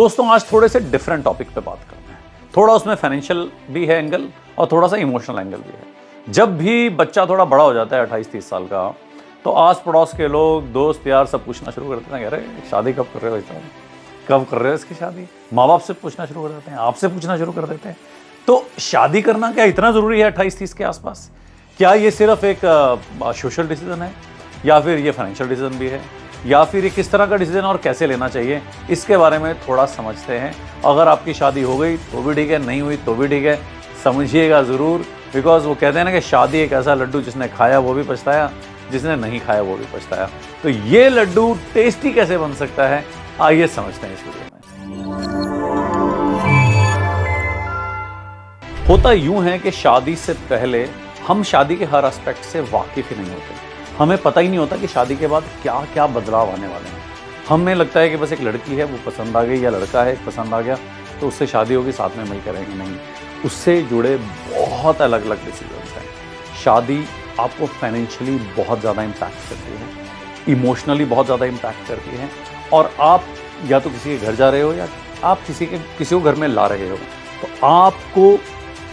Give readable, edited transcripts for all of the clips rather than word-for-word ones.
दोस्तों आज थोड़े से डिफरेंट टॉपिक पे बात करते हैं। थोड़ा उसमें फाइनेंशियल भी है एंगल और थोड़ा सा इमोशनल एंगल भी है। जब भी बच्चा थोड़ा बड़ा हो जाता है 28-30 साल का, तो आस पड़ोस के लोग, दोस्त यार सब पूछना शुरू कर देते हैं, अरे शादी कब कर रहे हो भाई, कब कर रहे हो इसकी शादी। माँ बाप से पूछना शुरू कर देते हैं, आपसे पूछना शुरू कर देते हैं। तो शादी करना क्या इतना ज़रूरी है 28-30 के आसपास? क्या ये सिर्फ एक सोशल डिसीजन है, या फिर ये फाइनेंशियल डिसीजन भी है, या फिर ये किस तरह का डिसीजन और कैसे लेना चाहिए, इसके बारे में थोड़ा समझते हैं। अगर आपकी शादी हो गई तो भी ठीक है, नहीं हुई तो भी ठीक है, समझिएगा ज़रूर। बिकॉज वो कहते हैं ना कि शादी एक ऐसा लड्डू जिसने खाया वो भी पछताया, जिसने नहीं खाया वो भी पछताया। तो ये लड्डू टेस्टी कैसे बन सकता है, आइए समझते हैं इस वीडियो में। होता यूं है कि शादी से पहले हम शादी के हर एस्पेक्ट से वाकिफ ही नहीं होते। हमें पता ही नहीं होता कि शादी के बाद क्या क्या बदलाव आने वाले हैं। हमें लगता है कि बस एक लड़की है वो पसंद आ गई, या लड़का है पसंद आ गया तो उससे शादी होगी, साथ में मिलकर रहेंगे। नहीं, उससे जुड़े बहुत अलग अलग डिसीजंस हैं। शादी आपको फाइनेंशियली बहुत ज़्यादा इम्पैक्ट करती है, इमोशनली बहुत ज़्यादा इम्पैक्ट करती है, और आप या तो किसी के घर जा रहे हो या आप किसी को घर में ला रहे हो, तो आपको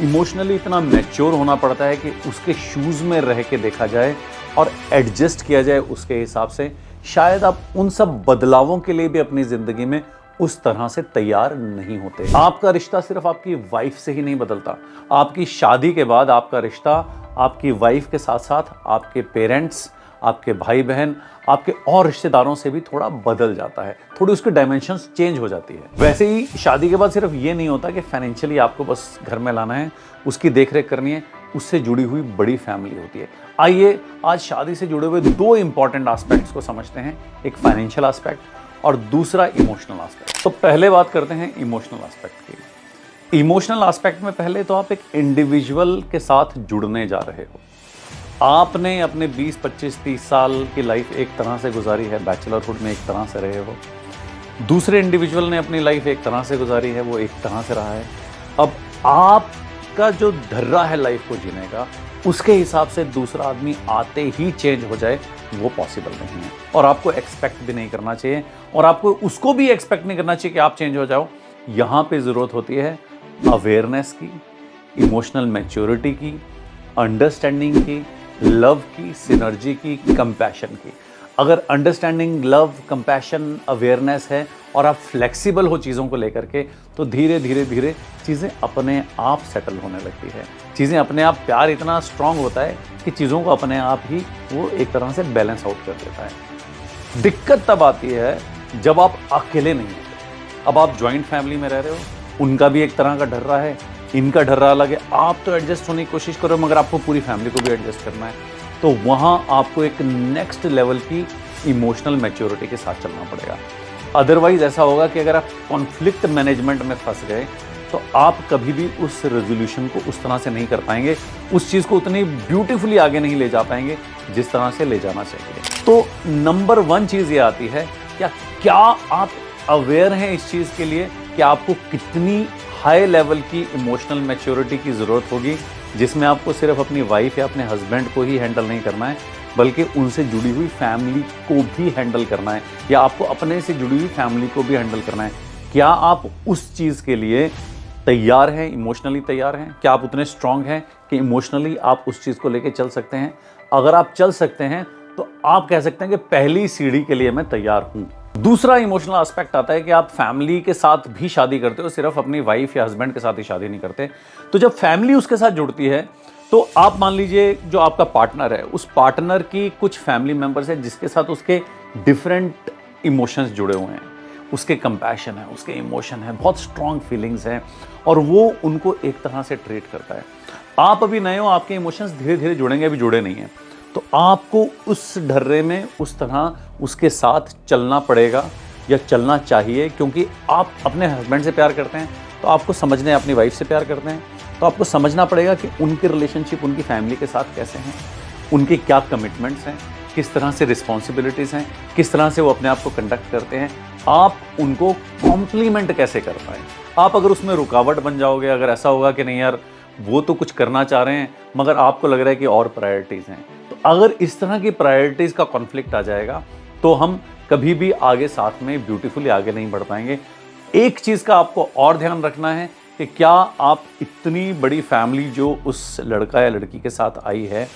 इमोशनली इतना मैच्योर होना पड़ता है कि उसके शूज़ में रह के देखा जाए और एडजस्ट किया जाए उसके हिसाब से। शायद आप उन सब बदलावों के लिए भी अपनी ज़िंदगी में उस तरह से तैयार नहीं होते। आपका रिश्ता सिर्फ आपकी वाइफ से ही नहीं बदलता। आपकी शादी के बाद आपका रिश्ता आपकी वाइफ के साथ साथ आपके पेरेंट्स, आपके भाई बहन, आपके और रिश्तेदारों से भी थोड़ा बदल जाता है। थोड़ी उसकी डायमेंशंस चेंज हो जाती है। वैसे ही शादी के बाद सिर्फ ये नहीं होता कि फाइनेंशियली आपको बस घर में लाना है, उसकी देखरेख करनी है, उससे जुड़ी हुई बड़ी फैमिली होती है। आइए आज शादी से जुड़े हुए दो इंपॉर्टेंट एस्पेक्ट्स को समझते हैं, एक फाइनेंशियल एस्पेक्ट और दूसरा इमोशनल एस्पेक्ट। तो पहले बात करते हैं इमोशनल एस्पेक्ट की। इमोशनल एस्पेक्ट में पहले तो आप एक इंडिविजुअल के साथ जुड़ने जा रहे हो। आपने अपने 20, 25, 30 साल की लाइफ एक तरह से गुजारी है, बैचलरहुड में एक तरह से रहे हो। दूसरे इंडिविजुअल ने अपनी लाइफ एक तरह से गुजारी है, वो एक तरह से रहा है। अब आपका जो ढर्रा है लाइफ को जीने का, उसके हिसाब से दूसरा आदमी आते ही चेंज हो जाए, वो पॉसिबल नहीं है। और आपको एक्सपेक्ट भी नहीं करना चाहिए, और आपको उसको भी एक्सपेक्ट नहीं करना चाहिए कि आप चेंज हो जाओ। यहाँ पे ज़रूरत होती है अवेयरनेस की, इमोशनल मैच्योरिटी की, अंडरस्टैंडिंग की, लव की, सिनर्जी की, कंपैशन की। अगर अंडरस्टैंडिंग, लव, कंपैशन, अवेयरनेस है और आप फ्लेक्सिबल हो चीज़ों को लेकर के, तो धीरे धीरे धीरे चीज़ें अपने आप सेटल होने लगती है। चीज़ें अपने आप, प्यार इतना स्ट्रांग होता है कि चीज़ों को अपने आप ही वो एक तरह से बैलेंस आउट कर देता है। दिक्कत तब आती है जब आप अकेले नहीं होते। अब आप जॉइंट फैमिली में रह रहे हो, उनका भी एक तरह का ढर्रा है, इनका ढर्रा अलग है। आप तो एडजस्ट होने की कोशिश करो, मगर आपको पूरी फैमिली को भी एडजस्ट करना है। तो वहाँ आपको एक नेक्स्ट लेवल की इमोशनल मैच्योरिटी के साथ चलना पड़ेगा। अदरवाइज ऐसा होगा कि अगर आप कॉन्फ्लिक्ट मैनेजमेंट में फंस गए, तो आप कभी भी उस रेजोल्यूशन को उस तरह से नहीं कर पाएंगे, उस चीज़ को उतनी ब्यूटीफुली आगे नहीं ले जा पाएंगे जिस तरह से ले जाना चाहिए। तो नंबर 1 चीज़ ये आती है, क्या आप अवेयर हैं इस चीज़ के लिए कि आपको कितनी हाई लेवल की इमोशनल मैच्योरिटी की ज़रूरत होगी, जिसमें आपको सिर्फ अपनी वाइफ या अपने हस्बैंड को ही हैंडल नहीं करना है, बल्कि उनसे जुड़ी हुई फैमिली को भी हैंडल करना है, या आपको अपने से जुड़ी हुई फैमिली को भी हैंडल करना है। क्या आप उस चीज़ के लिए तैयार हैं, इमोशनली तैयार हैं? क्या आप उतने स्ट्रांग हैं कि इमोशनली आप उस चीज़ को लेके चल सकते हैं? अगर आप चल सकते हैं तो आप कह सकते हैं कि पहली सीढ़ी के लिए मैं तैयार हूँ। दूसरा इमोशनल एस्पेक्ट आता है कि आप फैमिली के साथ भी शादी करते हो, सिर्फ अपनी वाइफ या हस्बैंड के साथ ही शादी नहीं करते। तो जब फैमिली उसके साथ जुड़ती है, तो आप मान लीजिए जो आपका पार्टनर है, उस पार्टनर की कुछ फैमिली मेंबर्स हैं जिसके साथ उसके डिफरेंट इमोशंस जुड़े हुए हैं। उसके कंपैशन है, उसके इमोशन है, बहुत स्ट्रॉन्ग फीलिंग्स हैं, और वो उनको एक तरह से ट्रीट करता है। आप अभी नए हो, आपके इमोशंस धीरे धीरे जुड़ेंगे, अभी जुड़े नहीं हैं, तो आपको उस ढर्रे में उस तरह उसके साथ चलना पड़ेगा या चलना चाहिए। क्योंकि आप अपने हस्बैंड से प्यार करते हैं तो आपको समझना है, अपनी वाइफ से प्यार करते हैं तो आपको समझना पड़ेगा कि उनके रिलेशनशिप उनकी फैमिली के साथ कैसे हैं, उनके क्या कमिटमेंट्स हैं, किस तरह से रिस्पॉन्सिबिलिटीज़ हैं, किस तरह से वो अपने आप को कंडक्ट करते हैं, आप उनको कॉम्प्लीमेंट कैसे कर पाएँ। आप अगर उसमें रुकावट बन जाओगे, अगर ऐसा होगा कि नहीं यार वो तो कुछ करना चाह रहे हैं मगर आपको लग रहा है कि और प्रायोरिटीज़ हैं, तो अगर इस तरह की प्रायोरिटीज़ का कॉन्फ्लिक्ट आ जाएगा तो हम कभी भी आगे साथ में ब्यूटीफुली आगे नहीं बढ़ पाएंगे। एक चीज़ का आपको और ध्यान रखना है कि क्या आप इतनी बड़ी फैमिली जो उस लड़का या लड़की के साथ आई है,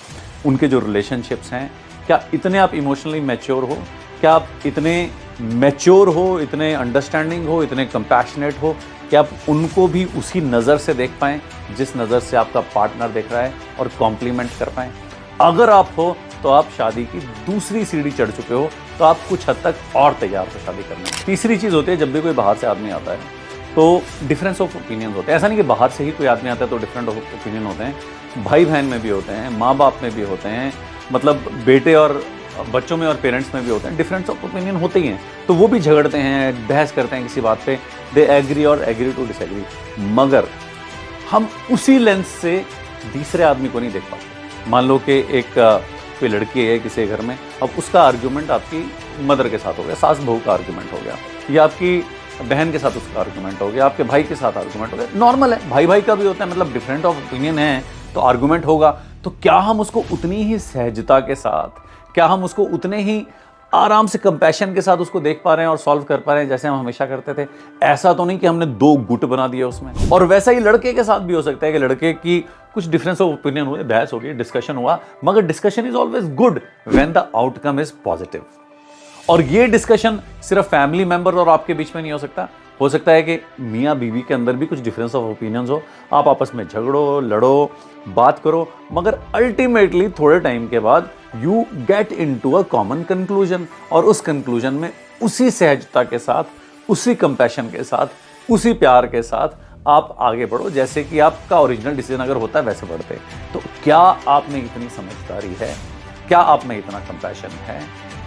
उनके जो रिलेशनशिप्स हैं, क्या इतने आप इमोशनली मैच्योर हो, क्या आप इतने मैच्योर हो, इतने अंडरस्टैंडिंग हो, इतने कंपैशनेट हो कि आप उनको भी उसी नज़र से देख पाएँ जिस नज़र से आपका पार्टनर देख रहा है और कॉम्प्लीमेंट कर पाएँ। अगर आप हो तो आप शादी की दूसरी सीढ़ी चढ़ चुके हो, तो आप कुछ हद तक और तैयार हो शादी करने में। तीसरी चीज़ होती है, जब भी कोई बाहर से आदमी आता है तो डिफरेंस ऑफ ओपिनियन होते हैं। ऐसा नहीं कि बाहर से ही कोई आदमी आता है तो डिफरेंट ओपिनियन होते हैं, भाई बहन में भी होते हैं, माँ बाप में भी होते हैं, मतलब बेटे और बच्चों में और पेरेंट्स में भी होते हैं, डिफरेंस ऑफ ओपिनियन होते ही हैं। तो वो भी झगड़ते हैं, बहस करते हैं किसी बात पे, दे एग्री और एग्री टू डिसएग्री, मगर हम उसी लेंस से तीसरे आदमी को नहीं देख पाते। मान लो कि एक कोई लड़की है किसी घर में, अब उसका आर्ग्यूमेंट आपकी मदर के साथ हो गया, सास बहू का आर्ग्यूमेंट हो गया, या आपकी बहन के साथ उसका आर्गूमेंट हो गया, आपके भाई के साथ आर्गूमेंट हो गया, नॉर्मल है, भाई भाई का भी होता है, मतलब डिफरेंट ऑफ ओपिनियन है तो आर्गूमेंट होगा। तो क्या हम उसको उतनी ही सहजता के साथ, क्या हम उसको उतने ही आराम से कंपैशन के साथ उसको देख पा रहे हैं और सॉल्व कर पा रहे हैं जैसे हम हमेशा करते थे? ऐसा तो नहीं कि हमने दो गुट बना दिया उसमें। और वैसा ही लड़के के साथ भी हो सकता है कि लड़के की कुछ डिफरेंस ऑफ ओपिनियन हुए, बहस हो गई, डिस्कशन हुआ, मगर discussion is always good when the outcome is positive. और ये डिस्कशन सिर्फ फैमिली मेंबर और आपके बीच में नहीं हो सकता है कि मियाँ बीवी के अंदर भी कुछ डिफरेंस ऑफ ओपिनियंस हो, आप आपस में झगड़ो, लड़ो, बात करो, मगर अल्टीमेटली थोड़े टाइम के बाद you get into a common conclusion, और उस कंक्लूजन में उसी सहजता के साथ, उसी कंपैशन के साथ, उसी प्यार के साथ आप आगे बढ़ो जैसे कि आपका ओरिजिनल डिसीजन अगर होता है वैसे बढ़ते। तो क्या आप में इतनी समझदारी है, क्या आप में इतना कंपैशन है,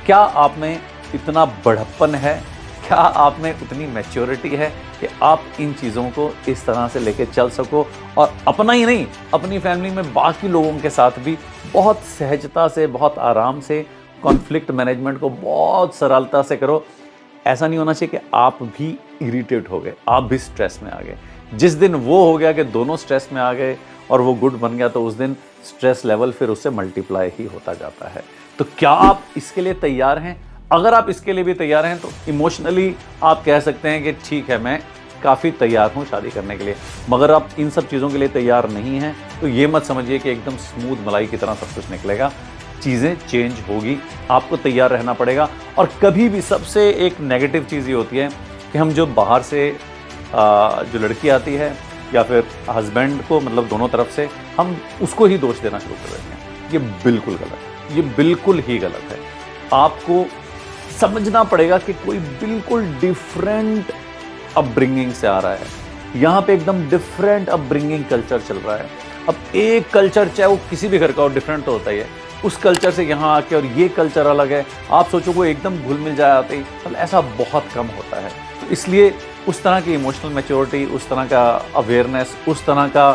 क्या आप में इतना बढ़प्पन है, क्या आप में उतनी मैच्योरिटी है कि आप इन चीज़ों को इस तरह से लेके चल सको और अपना ही नहीं, अपनी फैमिली में बाकी लोगों के साथ भी बहुत सहजता से, बहुत आराम से कॉन्फ्लिक्ट मैनेजमेंट को बहुत सरलता से करो। ऐसा नहीं होना चाहिए कि आप भी इरिटेट हो गए, आप भी स्ट्रेस में आ गए। जिस दिन वो हो गया कि दोनों स्ट्रेस में आ गए और वो गुड बन गया, तो उस दिन स्ट्रेस लेवल फिर उससे मल्टीप्लाई ही होता जाता है। तो क्या आप इसके लिए तैयार हैं? अगर आप इसके लिए भी तैयार हैं तो इमोशनली आप कह सकते हैं कि ठीक है, मैं काफ़ी तैयार हूँ शादी करने के लिए। मगर आप इन सब चीज़ों के लिए तैयार नहीं हैं तो ये मत समझिए कि एकदम स्मूथ मलाई की तरह सब कुछ निकलेगा। चीज़ें चेंज होगी, आपको तैयार रहना पड़ेगा। और कभी भी सबसे एक नेगेटिव चीज़ ये होती है कि हम जो बाहर से जो लड़की आती है या फिर हस्बैंड को, मतलब दोनों तरफ से, हम उसको ही दोष देना शुरू कर देते हैं। ये बिल्कुल गलत है, ये बिल्कुल ही गलत है। आपको समझना पड़ेगा कि कोई बिल्कुल डिफरेंट अपब्रिंगिंग से आ रहा है, यहाँ पे एकदम डिफरेंट अपब्रिंगिंग कल्चर चल रहा है। अब एक कल्चर चाहे वो किसी भी घर का हो, डिफरेंट तो होता ही है, उस कल्चर से यहाँ आके और ये कल्चर अलग है, आप सोचो वो एकदम घुल मिल जाए आते ही, मतलब ऐसा बहुत कम होता है। तो इसलिए उस तरह की इमोशनल मैच्योरिटी, उस तरह का अवेयरनेस, उस तरह का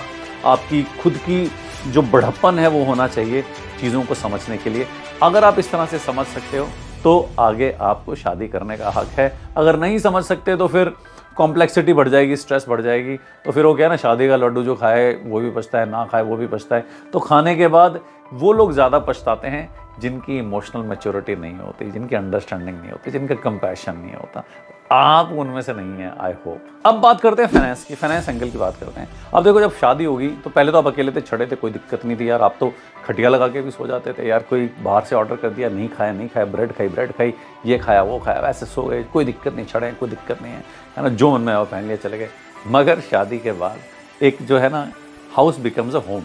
आपकी खुद की जो बढ़प्पन है वो होना चाहिए चीज़ों को समझने के लिए। अगर आप इस तरह से समझ सकते हो तो आगे आपको शादी करने का हक है। अगर नहीं समझ सकते तो फिर कॉम्प्लेक्सिटी बढ़ जाएगी, स्ट्रेस बढ़ जाएगी। तो फिर वो क्या है ना, शादी का लड्डू जो खाए वो भी पछता है, ना खाए वो भी पछता है। तो खाने के बाद वो लोग ज़्यादा पछताते हैं जिनकी इमोशनल मैच्योरिटी नहीं होती, जिनकी अंडरस्टैंडिंग नहीं होती, जिनका कंपैशन नहीं होता। आप उनमें से नहीं है, आई होप। अब बात करते हैं फाइनेंस की, फाइनेंस एंगल की बात करते हैं। अब देखो, जब शादी होगी तो पहले तो आप अकेले थे, छड़े थे, कोई दिक्कत नहीं थी यार, आप तो खटिया लगा के भी सो जाते थे यार। कोई बाहर से ऑर्डर कर दिया, नहीं खाया, ब्रेड खाई, ये खाया वो खाया, वैसे सो गए, कोई दिक्कत नहीं, छड़े कोई दिक्कत नहीं है ना, जो मन में आओ पहन लिए चले गए। मगर शादी के बाद एक जो है ना, हाउस बिकम्स अ होम।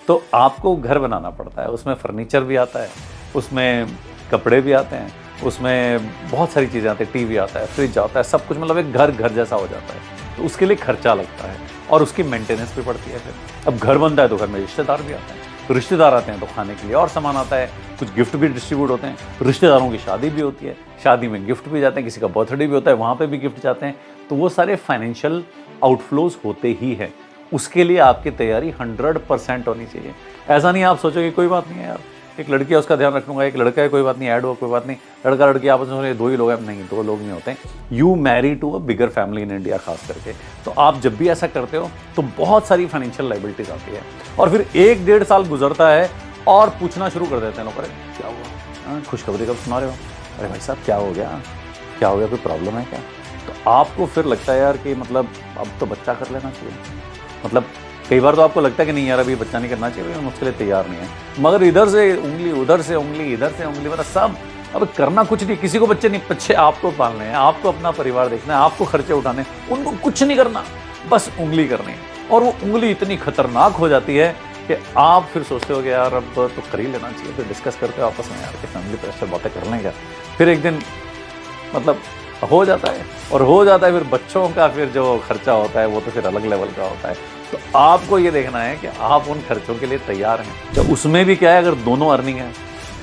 तो आपको घर बनाना पड़ता है, उसमें फर्नीचर भी आता है, उसमें कपड़े भी आते हैं, उसमें बहुत सारी चीज़ें आती हैं, टीवी आता है, फ्रिज आता है, सब कुछ, मतलब एक घर जैसा हो जाता है। तो उसके लिए खर्चा लगता है और उसकी मेंटेनेंस भी पड़ती है। फिर अब घर बनता है तो घर में रिश्तेदार भी आते हैं, तो रिश्तेदार आते हैं तो खाने के लिए और सामान आता है, कुछ गिफ्ट भी डिस्ट्रीब्यूट होते हैं, रिश्तेदारों की शादी भी होती है, शादी में गिफ्ट भी जाते हैं, किसी का बर्थडे भी होता है, वहाँ पर भी गिफ्ट जाते हैं। तो वो सारे फाइनेंशियल आउटफ्लोज होते ही है। उसके लिए आपकी तैयारी 100% होनी चाहिए। ऐसा नहीं आप सोचो कि कोई बात नहीं है यार, एक लड़की है उसका ध्यान रख लूँगा, एक लड़का है कोई बात नहीं, ऐड हो कोई बात नहीं, लड़का लड़की आपस में दो ही लोग हैं, नहीं, दो लोग नहीं होते। You marry to a bigger family in India खास करके। तो आप जब भी ऐसा करते हो तो बहुत सारी फाइनेंशियल लाइबिलिटीज आती है, और फिर 1-1.5 साल गुजरता है और पूछना शुरू कर देते हैं लोग, अरे क्या हुआ, खुशखबरी कब सुना रहे हो, अरे भाई साहब क्या हो गया, कोई प्रॉब्लम है क्या? तो आपको फिर लगता है यार कि मतलब अब तो बच्चा कर लेना चाहिए। मतलब कई बार तो आपको लगता है कि नहीं यार अभी बच्चा नहीं करना चाहिए, हम उसके लिए तैयार नहीं है, मगर इधर से उंगली उधर से उंगली इधर से उंगली, मतलब सब। अब करना कुछ नहीं, किसी को बच्चे नहीं, बच्चे आपको पालने हैं, आपको अपना परिवार देखना है, आपको खर्चे उठाने हैं, उनको कुछ नहीं करना, बस उंगली करनी है। और वो उंगली इतनी खतरनाक हो जाती है कि आप फिर सोचते हो कि यार अब तो कर ही लेना चाहिए। फिर डिस्कस करते हो आपस में यार कि फैमिली प्रेशर बातें कर लेंगे, फिर एक दिन मतलब हो जाता है, और हो जाता है फिर बच्चों का फिर जो खर्चा होता है वो तो फिर अलग लेवल का होता है। तो आपको ये देखना है कि आप उन खर्चों के लिए तैयार हैं। तो उसमें भी क्या है, अगर दोनों अर्निंग है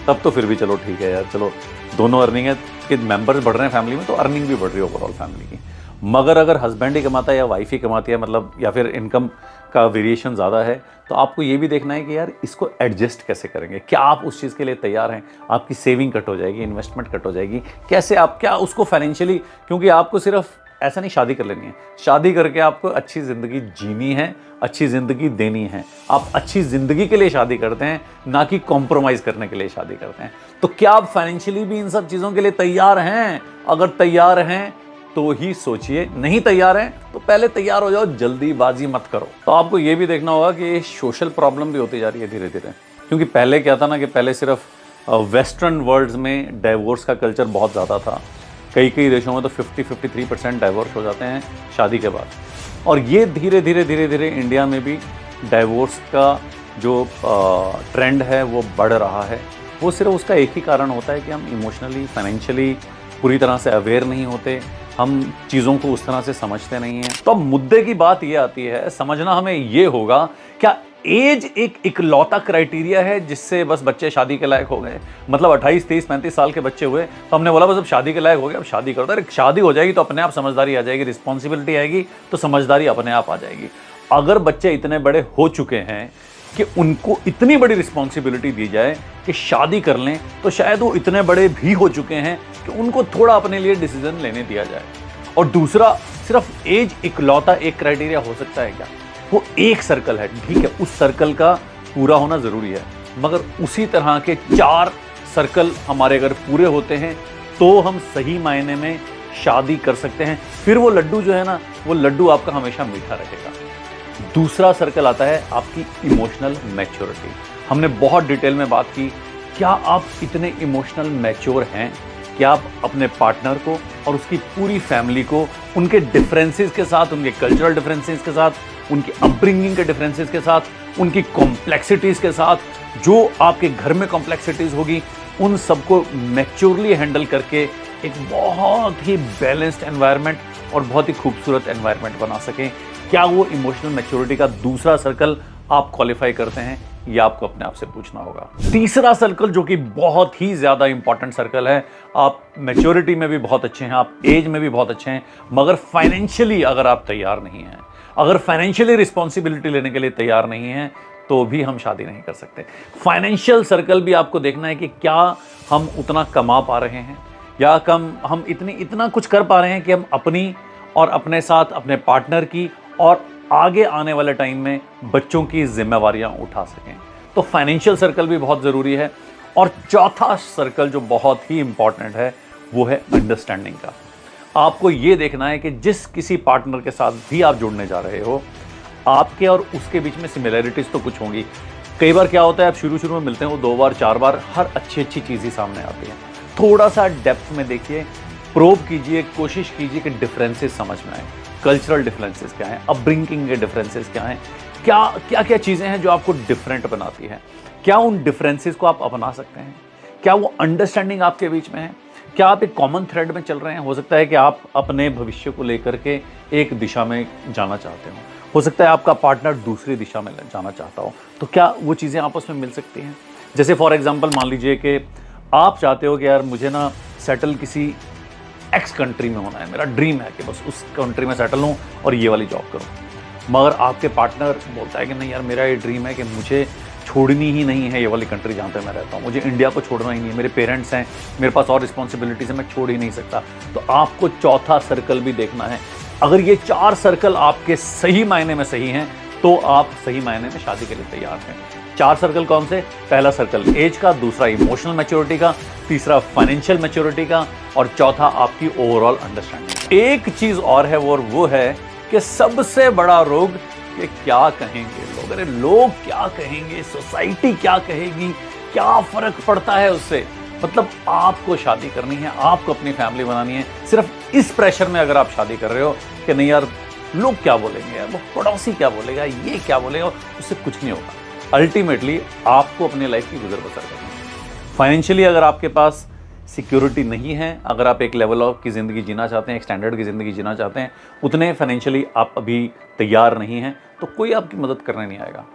तब तो फिर भी चलो ठीक है यार, चलो दोनों अर्निंग है कि मेंबर्स बढ़ रहे हैं फैमिली में, तो अर्निंग भी बढ़ रही है ओवरऑल फैमिली की। मगर अगर हस्बैंड ही कमाता है या वाइफ ही कमाती है, मतलब या फिर इनकम का वेरिएशन ज़्यादा है, तो आपको ये भी देखना है कि यार इसको एडजस्ट कैसे करेंगे। क्या आप उस चीज़ के लिए तैयार हैं? आपकी सेविंग कट हो जाएगी, इन्वेस्टमेंट कट हो जाएगी, कैसे आप क्या उसको फाइनेंशियली, क्योंकि आपको सिर्फ ऐसा नहीं शादी कर लेनी है, शादी करके आपको अच्छी ज़िंदगी जीनी है, अच्छी ज़िंदगी देनी है। आप अच्छी ज़िंदगी के लिए शादी करते हैं, ना कि कॉम्प्रोमाइज़ करने के लिए शादी करते हैं। तो क्या आप फाइनेंशियली भी इन सब चीज़ों के लिए तैयार हैं? अगर तैयार हैं तो ही सोचिए, नहीं तैयार हैं तो पहले तैयार हो जाओ, जल्दीबाजी मत करो। तो आपको ये भी देखना होगा कि सोशल प्रॉब्लम भी होती जा रही है धीरे धीरे, क्योंकि पहले क्या था ना कि पहले सिर्फ वेस्टर्न वर्ल्ड्स में डाइवोर्स का कल्चर बहुत ज़्यादा था। कई कई देशों में तो 50-53% डाइवोर्स हो जाते हैं शादी के बाद, और ये धीरे धीरे इंडिया में भी डाइवोर्स का जो ट्रेंड है वो बढ़ रहा है। वो सिर्फ उसका एक ही कारण होता है कि हम इमोशनली फाइनेंशियली पूरी तरह से अवेयर नहीं होते, हम चीज़ों को उस तरह से समझते नहीं हैं। तो अब मुद्दे की बात ये आती है, समझना हमें ये होगा, क्या एज एक इकलौता क्राइटेरिया है जिससे बस बच्चे शादी के लायक हो गए? मतलब 28, 30, 35 साल के बच्चे हुए तो हमने बोला बस अब शादी के लायक हो गए, अब शादी करो। अरे शादी हो जाएगी तो अपने आप समझदारी आ जाएगी, रिस्पॉन्सिबिलिटी आएगी तो समझदारी अपने आप आ जाएगी। अगर बच्चे इतने बड़े हो चुके हैं कि उनको इतनी बड़ी रिस्पॉन्सिबिलिटी दी जाए कि शादी कर लें, तो शायद वो इतने बड़े भी हो चुके हैं कि उनको थोड़ा अपने लिए डिसीजन लेने दिया जाए। और दूसरा, सिर्फ एज इकलौता एक क्राइटेरिया हो सकता है क्या? वो एक सर्कल है, ठीक है, उस सर्कल का पूरा होना ज़रूरी है, मगर उसी तरह के 4 सर्कल हमारे अगर पूरे होते हैं तो हम सही मायने में शादी कर सकते हैं। फिर वो लड्डू जो है ना, वो लड्डू आपका हमेशा मीठा रहेगा। दूसरा सर्कल आता है आपकी इमोशनल मैच्योरिटी। हमने बहुत डिटेल में बात की, क्या आप इतने इमोशनल मैच्योर हैं कि आप अपने पार्टनर को और उसकी पूरी फैमिली को उनके डिफरेंसेस के साथ, उनके कल्चरल डिफरेंसेस के साथ, उनकी अपब्रिंगिंग के डिफरेंसेस के साथ, उनकी कॉम्प्लेक्सिटीज़ के साथ, जो आपके घर में कॉम्प्लेक्सिटीज़ होगी, उन सबको मैच्योरली हैंडल करके एक बहुत ही बैलेंस्ड एनवायरनमेंट और बहुत ही खूबसूरत एनवायरनमेंट बना सकें? क्या वो इमोशनल मैच्योरिटी का दूसरा सर्कल आप क्वालिफाई करते हैं? ये आपको अपने आप से पूछना होगा। तीसरा सर्कल जो कि बहुत ही ज़्यादा इंपॉर्टेंट सर्कल है, आप मैच्योरिटी में भी बहुत अच्छे हैं, आप एज में भी बहुत अच्छे हैं, मगर फाइनेंशियली अगर आप तैयार नहीं हैं, अगर फाइनेंशियली रिस्पॉन्सिबिलिटी लेने के लिए तैयार नहीं हैं, तो भी हम शादी नहीं कर सकते। फाइनेंशियल सर्कल भी आपको देखना है कि क्या हम उतना कमा पा रहे हैं, या हम इतना कुछ कर पा रहे हैं कि हम अपनी और अपने साथ अपने पार्टनर की और आगे आने वाले टाइम में बच्चों की जिम्मेवारियां उठा सकें। तो फाइनेंशियल सर्कल भी बहुत ज़रूरी है। और चौथा सर्कल जो बहुत ही इंपॉर्टेंट है वो है अंडरस्टैंडिंग का। आपको ये देखना है कि जिस किसी पार्टनर के साथ भी आप जुड़ने जा रहे हो, आपके और उसके बीच में सिमिलैरिटीज़ तो कुछ होंगी। कई बार क्या होता है, आप शुरू में मिलते हैं, वो 2 बार 4 बार हर अच्छी चीज़ ही सामने आती है। थोड़ा सा डेप्थ में देखिए, प्रोब कीजिए, कोशिश कीजिए कि डिफरेंसेस समझ में आए। कल्चरल डिफरेंसेस क्या हैं, अपब्रिंगिंग के डिफरेंसेस क्या हैं, क्या चीज़ें हैं जो आपको डिफरेंट बनाती हैं, क्या उन डिफरेंसेस को आप अपना सकते हैं, क्या वो अंडरस्टैंडिंग आपके बीच में है, क्या आप एक कॉमन थ्रेड में चल रहे हैं। हो सकता है कि आप अपने भविष्य को लेकर के एक दिशा में जाना चाहते हो सकता है आपका पार्टनर दूसरी दिशा में जाना चाहता हो, तो क्या वो चीज़ें आपस में मिल सकती हैं? जैसे फॉर एग्जांपल मान लीजिए कि आप चाहते हो कि यार मुझे ना सेटल किसी एक्स कंट्री में होना है, मेरा ड्रीम है कि बस उस कंट्री में सेटल हूँ और ये वाली जॉब करूँ, मगर आपके पार्टनर बोलता है कि नहीं यार, मेरा ये ड्रीम है कि मुझे छोड़नी ही नहीं है ये वाली कंट्री जहाँ पे मैं रहता हूँ, मुझे इंडिया को छोड़ना ही नहीं है, मेरे पेरेंट्स हैं, मेरे पास और रिस्पॉन्सिबिलिटीज़ है, मैं छोड़ ही नहीं सकता। तो आपको चौथा सर्कल भी देखना है। अगर ये 4 सर्कल आपके सही मायने में सही हैं, तो आप सही मायने में शादी के लिए तैयार हैं। 4 सर्कल कौन से? पहला सर्कल एज का, दूसरा इमोशनल मैच्योरिटी का, तीसरा फाइनेंशियल मैच्योरिटी का, और चौथा आपकी ओवरऑल अंडरस्टैंडिंग का। एक चीज और है, वो है कि सबसे बड़ा रोग कि क्या कहेंगे लोग, अरे लोग क्या कहेंगे, सोसाइटी क्या कहेगी, क्या फर्क पड़ता है उससे। मतलब आपको शादी करनी है, आपको अपनी फैमिली बनानी है, सिर्फ इस प्रेशर में अगर आप शादी कर रहे हो कि नहीं यार लोग क्या बोलेंगे, यार वो पड़ोसी क्या बोलेगा, ये क्या बोलेगा, उससे कुछ नहीं होगा। अल्टीमेटली आपको अपनी लाइफ की गुजर बसर करनी है। फाइनेंशियली अगर आपके पास सिक्योरिटी नहीं है, अगर आप एक लेवल ऑफ की ज़िंदगी जीना चाहते हैं, एक स्टैंडर्ड की ज़िंदगी जीना चाहते हैं, उतने फाइनेंशियली आप अभी तैयार नहीं हैं, तो कोई आपकी मदद करने नहीं आएगा।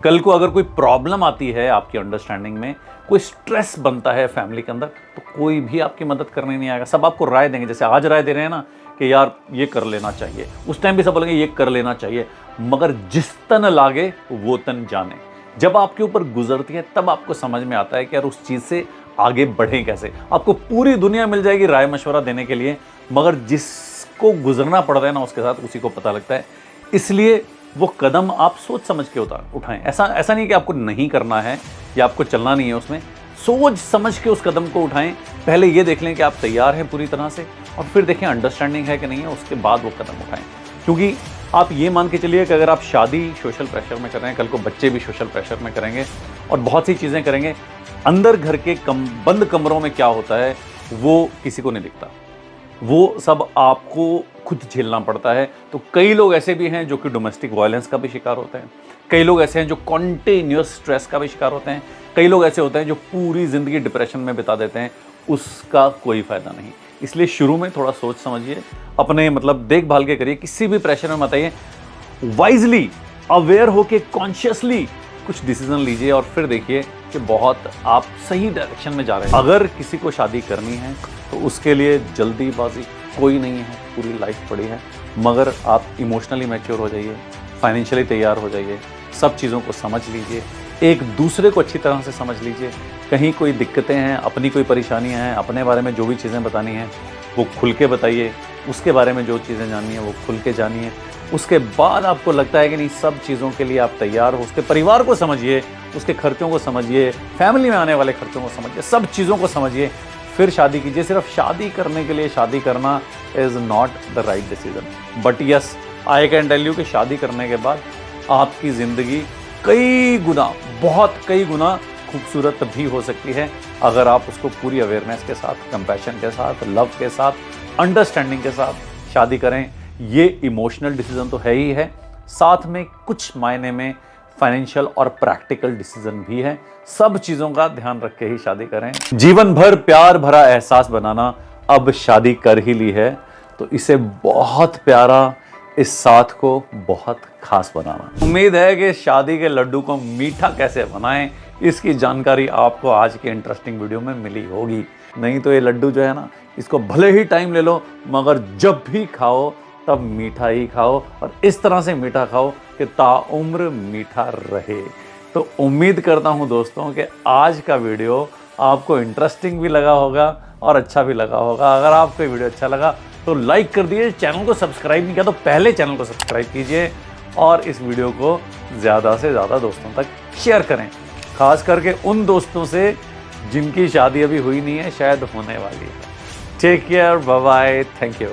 कल को अगर कोई प्रॉब्लम आती है आपकी अंडरस्टैंडिंग में, कोई स्ट्रेस बनता है फैमिली के अंदर, तो कोई भी आपकी मदद करने नहीं आएगा। सब आपको राय देंगे, जैसे आज राय दे रहे हैं ना कि यार ये कर लेना चाहिए, उस टाइम भी सब बोलेंगे ये कर लेना चाहिए, मगर जिस तन लागे वो तन जाने। जब आपके ऊपर गुजरती है तब आपको समझ में आता है कि यार उस चीज़ से आगे बढ़ें कैसे। आपको पूरी दुनिया मिल जाएगी राय मशवरा देने के लिए, मगर जिसको गुजरना पड़ रहा है ना उसके साथ, उसी को पता लगता है। इसलिए वो कदम आप सोच समझ के उठाएं। ऐसा नहीं कि आपको नहीं करना है या आपको चलना नहीं है उसमें, सोच समझ के उस कदम को उठाएं। पहले ये देख लें कि आप तैयार हैं पूरी तरह से, और फिर देखें अंडरस्टैंडिंग है कि नहीं है, उसके बाद वो कदम उठाएं। क्योंकि आप ये मान के चलिए कि अगर आप शादी सोशल प्रेशर में कर रहे हैं, कल को बच्चे भी सोशल प्रेशर में करेंगे और बहुत सी चीज़ें करेंगे, अंदर घर के बंद कमरों में क्या होता है वो किसी को नहीं दिखता, वो सब आपको खुद झेलना पड़ता है। तो कई लोग ऐसे भी हैं जो कि डोमेस्टिक वायलेंस का भी शिकार होते हैं, कई लोग ऐसे हैं जो कॉन्टिन्यूस स्ट्रेस का भी शिकार होते हैं, कई लोग ऐसे होते हैं जो पूरी ज़िंदगी डिप्रेशन में बिता देते हैं, उसका कोई फ़ायदा नहीं। इसलिए शुरू में थोड़ा सोच समझिए, अपने मतलब देखभाल के करिए, किसी भी प्रेशर में मत आइए, वाइजली अवेयर होके कॉन्शियसली कुछ डिसीजन लीजिए और फिर देखिए कि बहुत आप सही डायरेक्शन में जा रहे हैं। अगर किसी को शादी करनी है तो उसके लिए जल्दीबाजी कोई नहीं है, पूरी लाइफ पड़ी है, मगर आप इमोशनली मैच्योर हो जाइए, फाइनेंशियली तैयार हो जाइए, सब चीज़ों को समझ लीजिए, एक दूसरे को अच्छी तरह से समझ लीजिए। कहीं कोई दिक्कतें हैं, अपनी कोई परेशानियां हैं, अपने बारे में जो भी चीज़ें बतानी हैं वो खुल के बताइए, उसके बारे में जो चीज़ें जाननी है वो खुल के जानिए। उसके बाद आपको लगता है कि नहीं सब चीज़ों के लिए आप तैयार हो, उसके परिवार को समझिए, उसके खर्चों को समझिए, फैमिली में आने वाले खर्चों को समझिए, सब चीज़ों को समझिए, फिर शादी कीजिए। सिर्फ शादी करने के लिए शादी करना is not the right decision. But yes, I can tell you कि शादी करने के बाद आपकी ज़िंदगी कई गुना, बहुत कई गुना खूबसूरत भी हो सकती है अगर आप उसको पूरी अवेयरनेस के साथ, कंपैशन के साथ, लव के साथ, अंडरस्टैंडिंग के साथ शादी करें। ये इमोशनल डिसीजन तो है ही है, साथ में कुछ मायने में फाइनेंशियल और प्रैक्टिकल डिसीजन भी है। सब चीज़ों का ध्यान रख के ही शादी करें। जीवन भर प्यार भरा एहसास बनाना, अब शादी कर ही ली है तो इसे बहुत प्यारा, इस साथ को बहुत खास बनाना। उम्मीद है कि शादी के लड्डू को मीठा कैसे बनाएं इसकी जानकारी आपको आज के इंटरेस्टिंग वीडियो में मिली होगी। नहीं तो ये लड्डू जो है ना, इसको भले ही टाइम ले लो, मगर जब भी खाओ तब मीठा ही खाओ, और इस तरह से मीठा खाओ कि ताउम्र मीठा रहे। तो उम्मीद करता हूँ दोस्तों कि आज का वीडियो आपको इंटरेस्टिंग भी लगा होगा और अच्छा भी लगा होगा। अगर आपको ये वीडियो अच्छा लगा तो लाइक कर दिए, चैनल को सब्सक्राइब नहीं किया तो पहले चैनल को सब्सक्राइब कीजिए, और इस वीडियो को ज़्यादा से ज़्यादा दोस्तों तक शेयर करें, खास करके उन दोस्तों से जिनकी शादी अभी हुई नहीं है, शायद होने वाली है। Take care, bye bye, thank you.